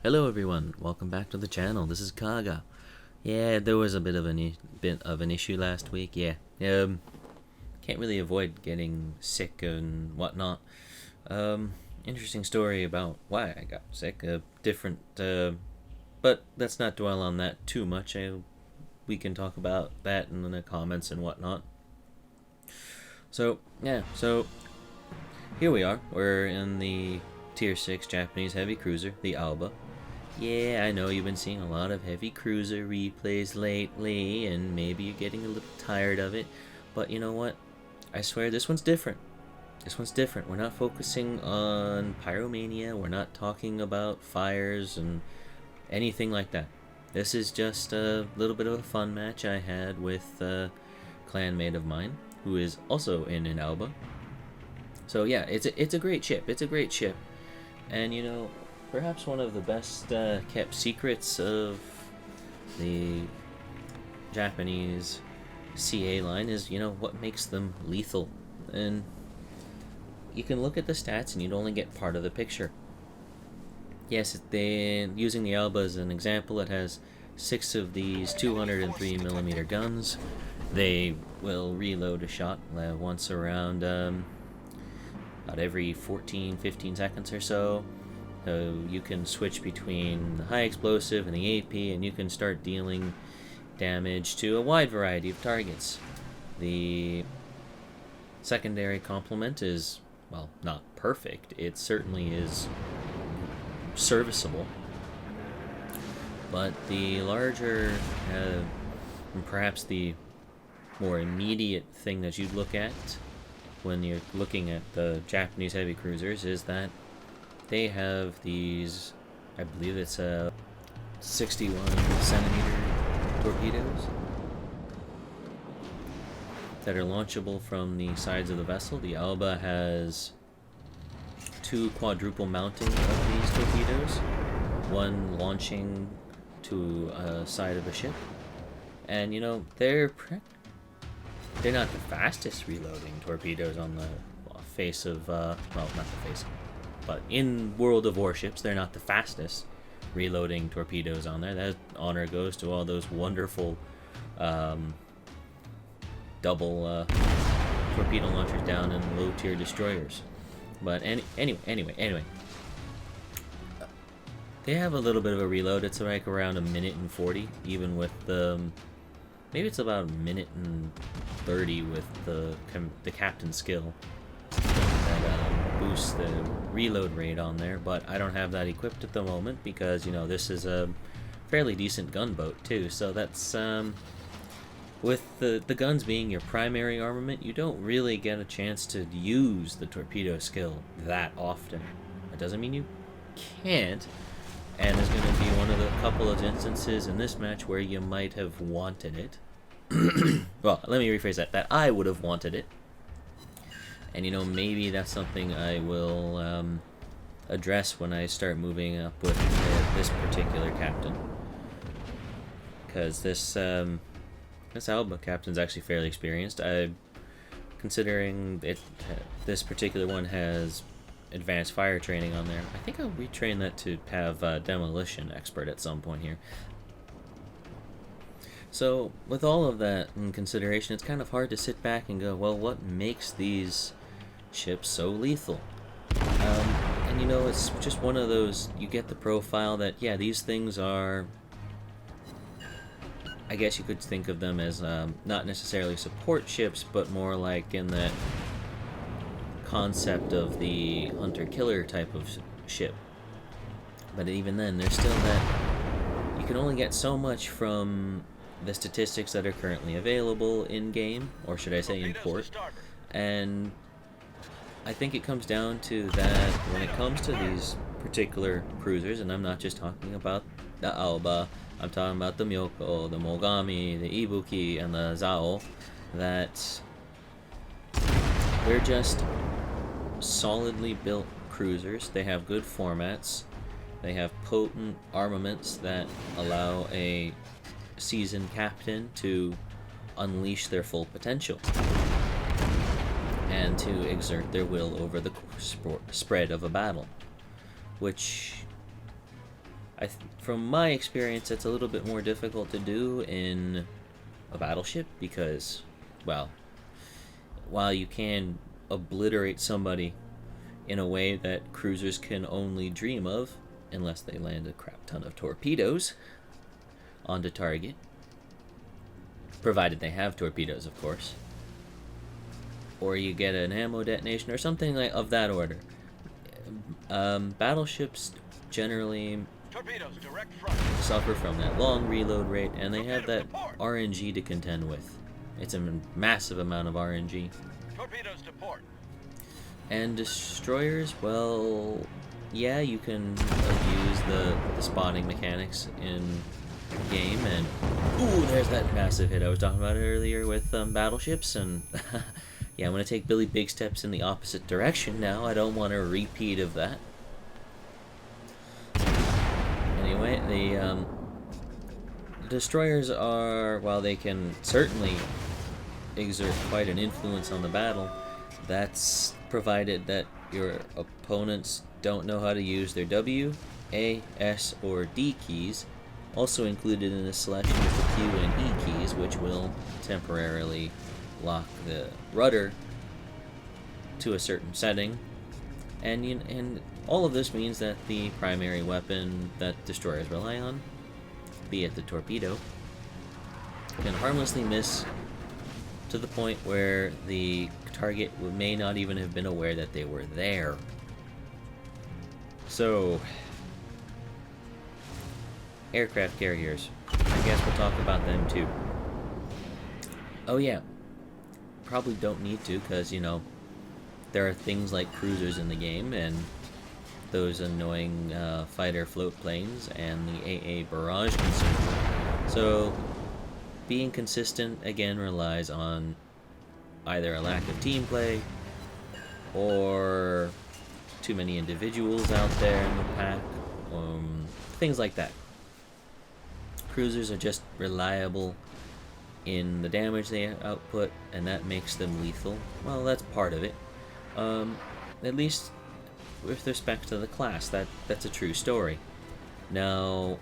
Hello everyone, welcome back to the channel. This is Kaga. Yeah, there was a bit of an issue last week. Can't really avoid getting sick and whatnot. Interesting story about why I got sick. But let's not dwell on that too much. We can talk about that in the comments and whatnot. So here we are. We're in the Tier 6 Japanese heavy cruiser, the Aoba. Yeah, I know you've been seeing a lot of heavy cruiser replays lately, and maybe you're getting a little tired of it, but you know what? I swear this one's different. This one's different. We're not focusing on pyromania, we're not talking about fires and anything like that. This is just a little bit of a fun match I had with a clanmate of mine, who is also in an Aoba. So yeah, it's a great ship. It's a great ship. And you know, perhaps one of the best kept secrets of the Japanese CA line is, you know, what makes them lethal. And you can look at the stats and you'd only get part of the picture. Yes, using the Aoba as an example, it has 6 of these 203mm guns. They will reload a shot once around about every 14-15 seconds or so. So you can switch between the high explosive and the AP, and you can start dealing damage to a wide variety of targets. The secondary complement is, well, not perfect. It certainly is serviceable. But the larger, and perhaps the more immediate thing that you'd look at when you're looking at the Japanese heavy cruisers is that they have these, I believe it's 61 centimeter torpedoes that are launchable from the sides of the vessel. The Aoba has 2 quadruple mounting of these torpedoes, one launching to a side of a ship. And you know, they're not the fastest reloading torpedoes on the face of, well, not the face, but in World of Warships, they're not the fastest reloading torpedoes on there. That honor goes to all those wonderful double torpedo launchers down in low-tier destroyers. But anyway, they have a little bit of a reload. It's like around 1:40, even with the maybe it's about 1:30 with the captain skill that boosts the reload rate on there. But I don't have that equipped at the moment because, you know, this is a fairly decent gunboat too. So that's with the guns being your primary armament, you don't really get a chance to use the torpedo skill that often. That doesn't mean you can't. And there's going to be one of the couple of instances in this match where you might have wanted it. Well, let me rephrase that I would have wanted it. And you know, maybe that's something I will address when I start moving up with this particular captain. Because this Aoba captain's actually fairly experienced. Considering this particular one has advanced fire training on there, I think I'll retrain that to have demolition expert at some point here. So with all of that in consideration, it's kind of hard to sit back and go, well, what makes these ships so lethal? And you know, it's just one of those, you get the profile that, yeah, these things are, I guess you could think of them as not necessarily support ships, but more like in that concept of the hunter-killer type of ship. But even then, there's still that you can only get so much from the statistics that are currently available in-game, or should I say in port. And I think it comes down to that when it comes to these particular cruisers, and I'm not just talking about the Aoba, I'm talking about the Myoko, the Mogami, the Ibuki, and the Zao, that they're just solidly built cruisers. They have good formats. They have potent armaments that allow a seasoned captain to unleash their full potential and to exert their will over the spread of a battle, which From my experience, it's a little bit more difficult to do in a battleship because, well, while you can obliterate somebody in a way that cruisers can only dream of, unless they land a crap ton of torpedoes onto target, provided they have torpedoes, of course, or you get an ammo detonation or something like of that order. Battleships generally suffer from that long reload rate, and they have that RNG to contend with. It's a massive amount of RNG. Torpedoes to port. And destroyers, well, yeah, you can use the spawning mechanics in game, and ooh, there's that massive hit I was talking about earlier with battleships, and yeah, I'm gonna take Billy Big Steps in the opposite direction now. I don't want a repeat of that. Anyway, the destroyers are, while they can certainly exert quite an influence on the battle, that's provided that your opponents don't know how to use their W, A, S, or D keys. Also included in this selection is the Q and E keys, which will temporarily lock the rudder to a certain setting. And all of this means that the primary weapon that destroyers rely on, be it the torpedo, can harmlessly miss to the point where the target may not even have been aware that they were there. So, aircraft carriers. I guess we'll talk about them too. Oh yeah, probably don't need to, because, you know, there are things like cruisers in the game, and those annoying fighter float planes, and the AA barrage consumable. So, being consistent, again, relies on either a lack of team play, or too many individuals out there in the pack, things like that. Cruisers are just reliable in the damage they output, and that makes them lethal. Well, that's part of it. At least with respect to the class, that's a true story. Now,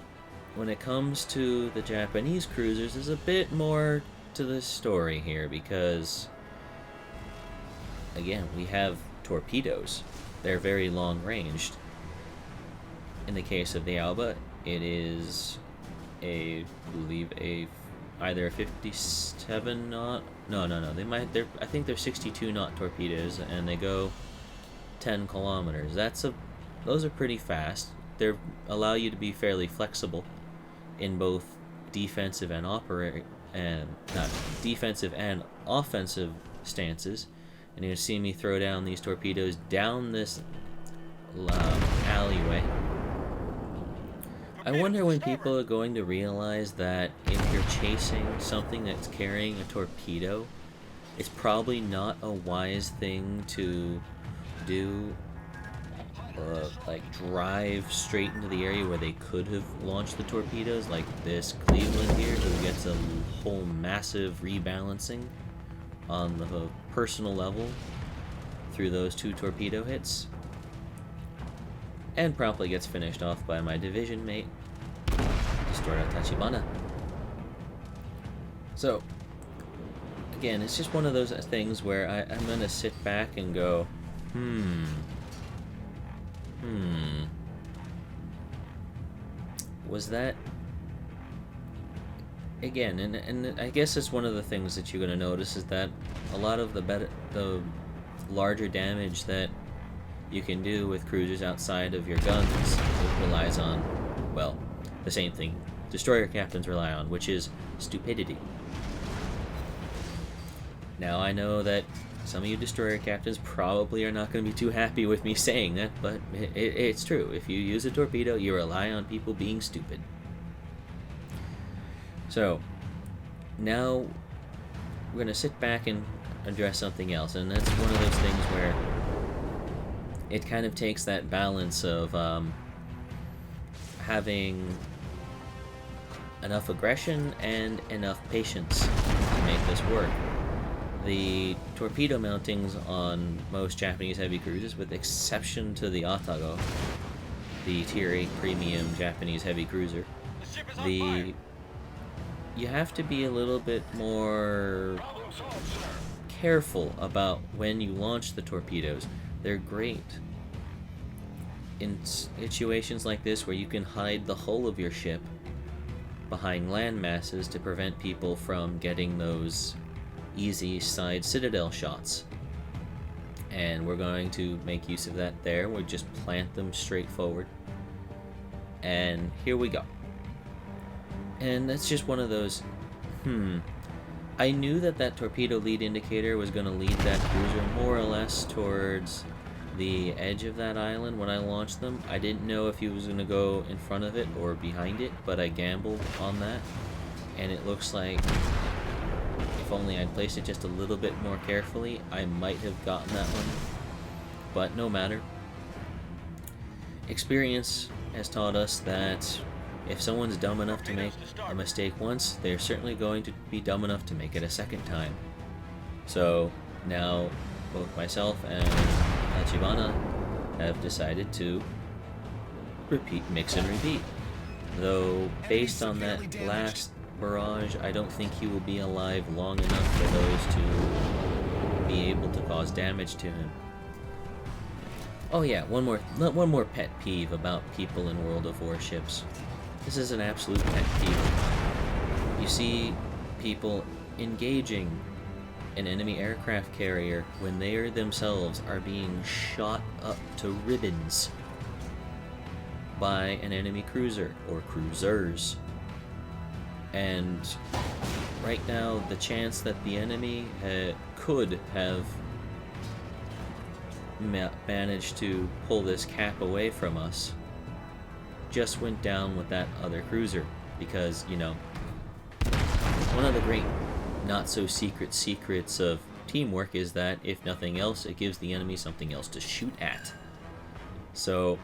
when it comes to the Japanese cruisers, there's a bit more to the story here, because, again, we have torpedoes. They're very long-ranged. In the case of the Aoba, it is I believe either a 57 knot. No. I think they're 62 knot torpedoes, and they go 10 kilometers. Those are pretty fast. They allow you to be fairly flexible in both defensive and offensive stances. And you'll see me throw down these torpedoes down this alleyway. I wonder when people are going to realize that if you're chasing something that's carrying a torpedo, it's probably not a wise thing to do, like drive straight into the area where they could have launched the torpedoes, like this Cleveland here, who gets a whole massive rebalancing on the personal level through those two torpedo hits, and promptly gets finished off by my division mate, Destroyer Tachibana. So, again, it's just one of those things where I'm gonna sit back and go, was that... Again, and I guess it's one of the things that you're gonna notice is that a lot of the larger damage that you can do with cruisers outside of your guns relies on, well, the same thing destroyer captains rely on, which is stupidity. Now, I know that some of you destroyer captains probably are not going to be too happy with me saying that, but it's true. If you use a torpedo, you rely on people being stupid. So, now we're going to sit back and address something else, and that's one of those things where it kind of takes that balance of having enough aggression and enough patience to make this work. The torpedo mountings on most Japanese heavy cruisers, with exception to the Atago, the Tier 8 premium Japanese heavy cruiser, you have to be a little bit more careful about when you launch the torpedoes. They're great in situations like this where you can hide the hull of your ship behind land masses to prevent people from getting those easy side citadel shots. And we're going to make use of that there. We'll just plant them straight forward. And here we go. And that's just one of those, I knew that that torpedo lead indicator was going to lead that cruiser more or less towards the edge of that island when I launched them. I didn't know if he was going to go in front of it or behind it, but I gambled on that. And it looks like if only I'd placed it just a little bit more carefully, I might have gotten that one. But no matter. Experience has taught us that if someone's dumb enough to make a mistake once, they're certainly going to be dumb enough to make it a second time. So now both myself and Tachibana have decided to mix and repeat. Though based on that last barrage, I don't think he will be alive long enough for those to be able to cause damage to him. Oh yeah, one more pet peeve about people in World of Warships. This is an absolute pet peeve. You see people engaging an enemy aircraft carrier when they themselves are being shot up to ribbons by an enemy cruiser or cruisers. And right now, the chance that the enemy could have managed to pull this cap away from us just went down with that other cruiser. Because, you know, one of the great not-so-secret secrets of teamwork is that, if nothing else, it gives the enemy something else to shoot at. So,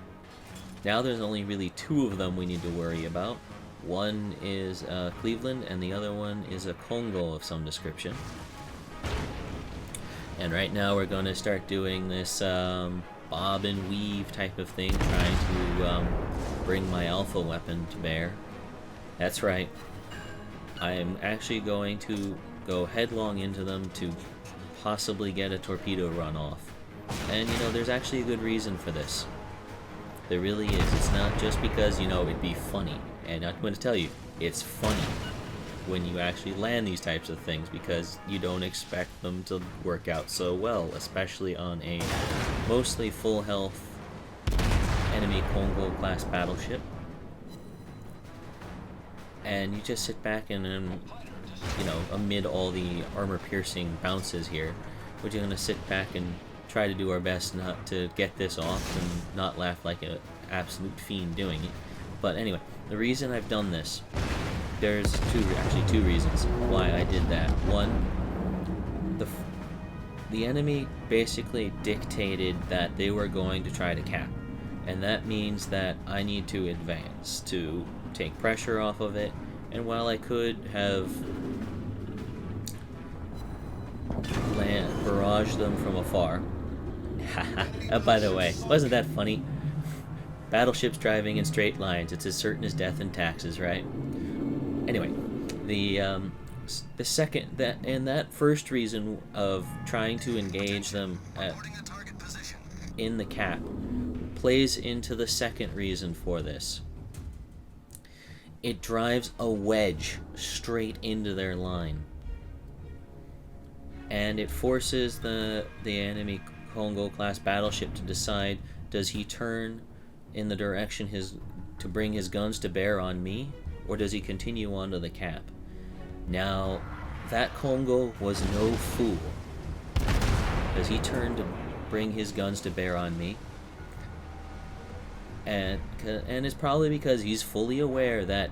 now there's only really two of them we need to worry about. One is Cleveland, and the other one is a Congo of some description. And right now we're going to start doing this bob and weave type of thing, trying to bring my alpha weapon to bear. That's right. I'm actually going to go headlong into them to possibly get a torpedo run off. And, you know, there's actually a good reason for this. There really is. It's not just because, you know, it'd be funny. And I'm going to tell you, it's funny when you actually land these types of things, because you don't expect them to work out so well, especially on a mostly full health enemy Congo-class battleship. And you just sit back and, you know, amid all the armor-piercing bounces here, we're just going to sit back and try to do our best not to get this off and not laugh like an absolute fiend doing it. But anyway, the reason I've done this, there's two reasons why I did that. One, the enemy basically dictated that they were going to try to cap, and that means that I need to advance to take pressure off of it. And while I could have barraged them from afar, by the way, wasn't that funny? Battleships driving in straight lines, it's as certain as death and taxes, right? Anyway, the second, that first reason of trying to engage them in the cap plays into the second reason for this. It drives a wedge straight into their line. And it forces the enemy Congo-class battleship to decide, does he turn in the direction to bring his guns to bear on me, or does he continue on to the cap? Now, that Congo was no fool. Does he turn to bring his guns to bear on me? And it's probably because he's fully aware that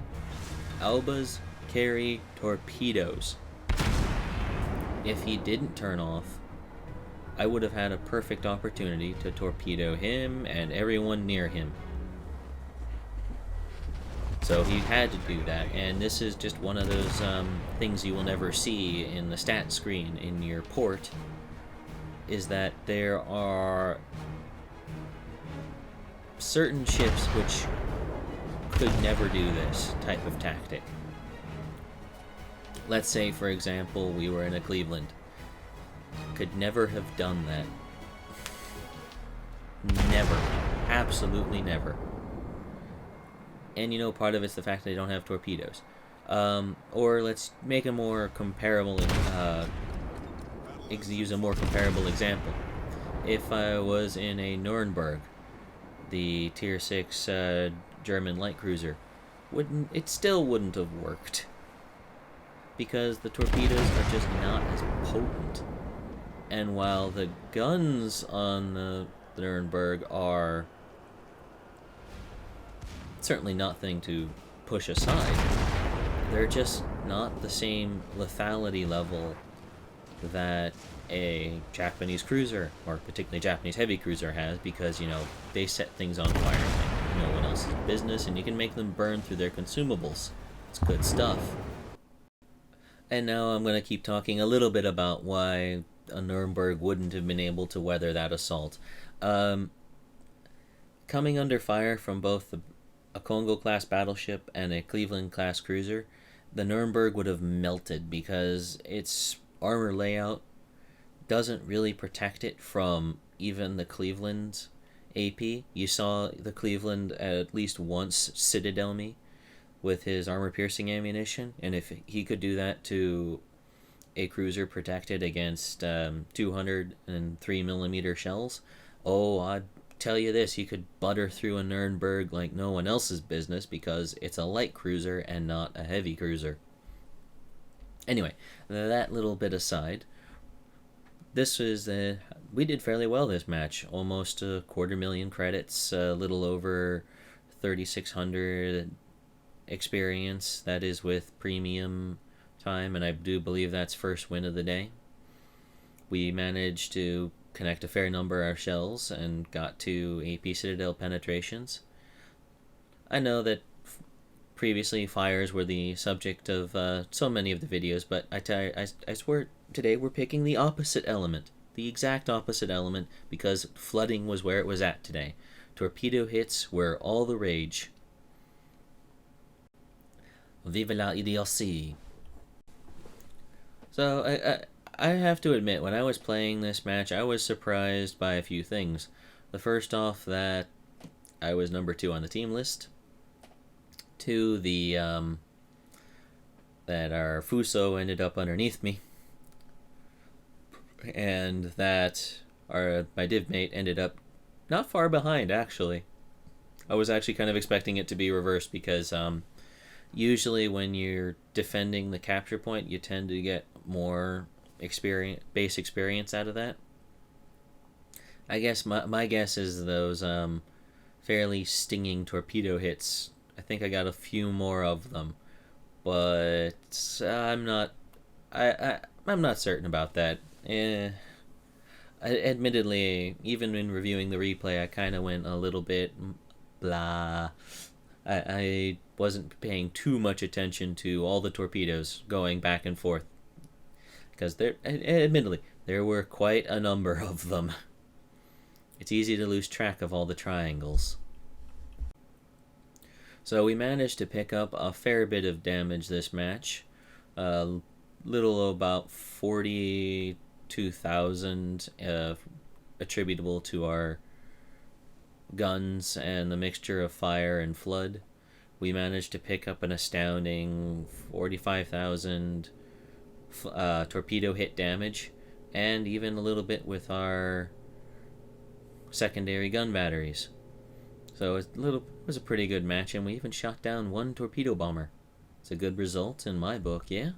Aobas carry torpedoes. If he didn't turn off, I would have had a perfect opportunity to torpedo him and everyone near him. So he had to do that, and this is just one of those things you will never see in the stat screen in your port, is that there are certain ships which could never do this type of tactic. Let's say, for example, we were in a Cleveland. Could never have done that. Never. Absolutely never. And you know, part of it's the fact that they don't have torpedoes. Or let's make a more comparable, use a more comparable example. If I was in a Nuremberg, the Tier 6 German light cruiser, it still wouldn't have worked. Because the torpedoes are just not as potent. And while the guns on the Nuremberg are certainly nothing to push aside, they're just not the same lethality level that a Japanese cruiser, or particularly Japanese heavy cruiser, has, because, you know, they set things on fire like no one else's business, and you can make them burn through their consumables. It's good stuff. And now I'm going to keep talking a little bit about why a Nuremberg wouldn't have been able to weather that assault. Coming under fire from both a Congo-class battleship and a Cleveland-class cruiser, the Nuremberg would have melted because its armor layout doesn't really protect it from even the Cleveland AP. You saw the Cleveland at least once citadel me with his armor-piercing ammunition, and if he could do that to a cruiser protected against 203mm shells, oh, I'd tell you this, he could butter through a Nuremberg like no one else's business, because it's a light cruiser and not a heavy cruiser. Anyway, that little bit aside, we did fairly well this match. Almost 250,000 credits, a little over 3,600 experience, that is with premium time, and I do believe that's first win of the day. We managed to connect a fair number of our shells and got to AP Citadel penetrations. I know that previously fires were the subject of so many of the videos, but I swear today we're picking the opposite element, the exact opposite element, because flooding was where it was at today. Torpedo hits were all the rage. Vive la idiotie. So I have to admit, when I was playing this match, I was surprised by a few things. The first off, that I was number 2 on the team list. 2, that our Fuso ended up underneath me. And that my div mate ended up not far behind, actually. I was actually kind of expecting it to be reversed, because usually when you're defending the capture point, you tend to get more base experience out of that. I guess my guess is those fairly stinging torpedo hits. I think I got a few more of them, but I'm not certain about that. Admittedly, even in reviewing the replay, I kind of went a little bit blah. I wasn't paying too much attention to all the torpedoes going back and forth, because admittedly, there were quite a number of them. It's easy to lose track of all the triangles. So we managed to pick up a fair bit of damage this match. Little about 42,000 attributable to our guns and the mixture of fire and flood. We managed to pick up an astounding 45,000 torpedo hit damage, and even a little bit with our secondary gun batteries. So it was a pretty good match, and we even shot down 1 torpedo bomber. It's a good result in my book, yeah?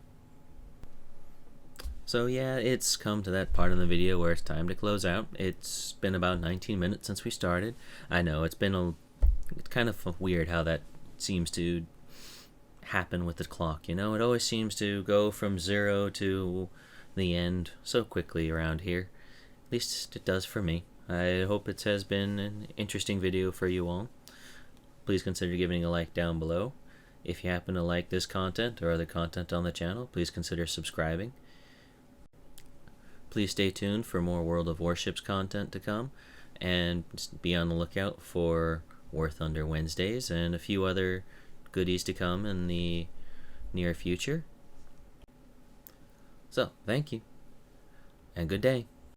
So yeah, it's come to that part of the video where it's time to close out. It's been about 19 minutes since we started. I know, it's kind of weird how that seems to happen with the clock, you know? It always seems to go from 0 to the end so quickly around here. At least it does for me. I hope it has been an interesting video for you all. Please consider giving a like down below. If you happen to like this content or other content on the channel, please consider subscribing. Please stay tuned for more World of Warships content to come, and be on the lookout for War Thunder Wednesdays and a few other goodies to come in the near future. So, thank you, and good day.